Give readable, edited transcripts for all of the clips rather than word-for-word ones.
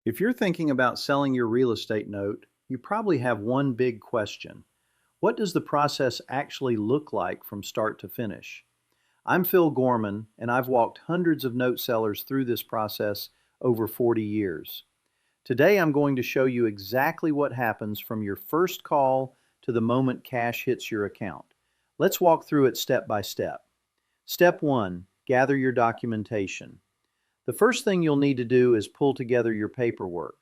If you're thinking about selling your real estate note, you probably have one big question. What does the process actually look like from start to finish? I'm Phil Gorman, and I've walked hundreds of note sellers through this process over 40 years. Today, I'm going to show you exactly what happens from your first call to the moment cash hits your account. Let's walk through it step by step. Step 1. Gather your documentation. The first thing you'll need to do is pull together your paperwork.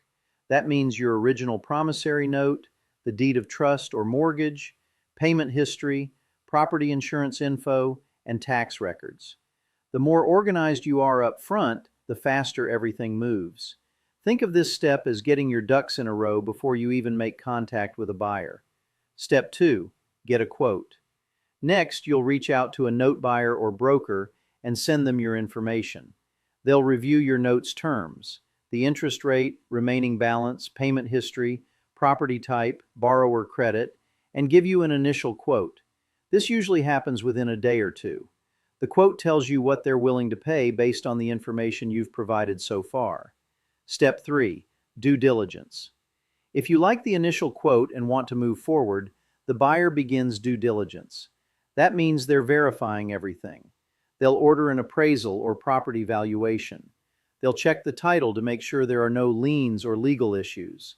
That means your original promissory note, the deed of trust or mortgage, payment history, property insurance info, and tax records. The more organized you are up front, the faster everything moves. Think of this step as getting your ducks in a row before you even make contact with a buyer. Step 2. Get a quote. Next, you'll reach out to a note buyer or broker and send them your information. They'll review your note's terms, the interest rate, remaining balance, payment history, property type, borrower credit, and give you an initial quote. This usually happens within a day or two. The quote tells you what they're willing to pay based on the information you've provided so far. Step 3. Due diligence. If you like the initial quote and want to move forward, the buyer begins due diligence. That means they're verifying everything. They'll order an appraisal or property valuation. They'll check the title to make sure there are no liens or legal issues.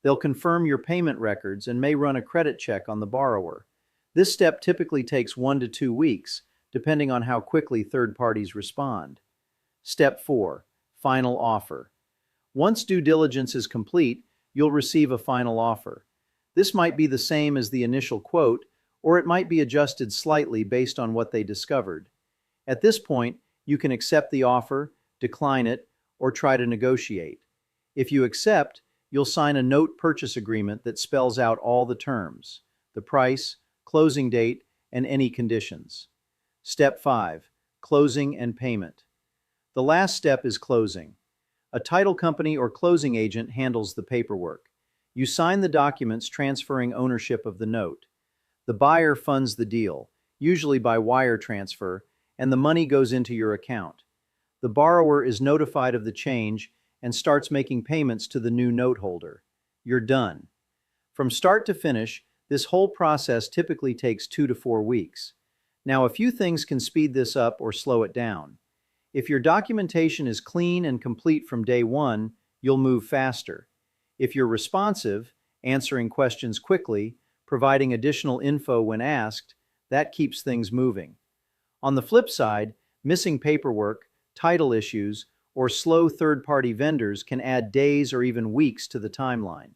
They'll confirm your payment records and may run a credit check on the borrower. This step typically takes 1 to 2 weeks, depending on how quickly third parties respond. Step 4. Final offer. Once due diligence is complete, you'll receive a final offer. This might be the same as the initial quote, or it might be adjusted slightly based on what they discovered. At this point, you can accept the offer, decline it, or try to negotiate. If you accept, you'll sign a note purchase agreement that spells out all the terms, the price, closing date, and any conditions. Step 5. Closing and payment. The last step is closing. A title company or closing agent handles the paperwork. You sign the documents transferring ownership of the note. The buyer funds the deal, usually by wire transfer, and the money goes into your account. The borrower is notified of the change and starts making payments to the new note holder. You're done. From start to finish, this whole process typically takes 2 to 4 weeks. Now, a few things can speed this up or slow it down. If your documentation is clean and complete from day one, you'll move faster. If you're responsive, answering questions quickly, providing additional info when asked, that keeps things moving. On the flip side, missing paperwork, title issues, or slow third-party vendors can add days or even weeks to the timeline.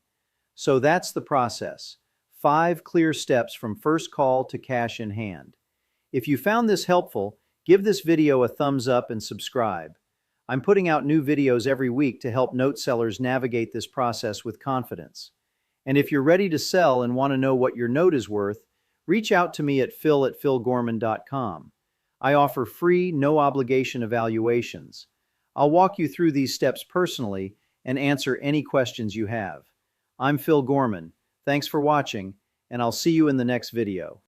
So that's the process. 5 clear steps from first call to cash in hand. If you found this helpful, give this video a thumbs up and subscribe. I'm putting out new videos every week to help note sellers navigate this process with confidence. And if you're ready to sell and want to know what your note is worth, reach out to me at phil@philgorman.com. I offer free, no-obligation evaluations. I'll walk you through these steps personally and answer any questions you have. I'm Phil Gorman. Thanks for watching, and I'll see you in the next video.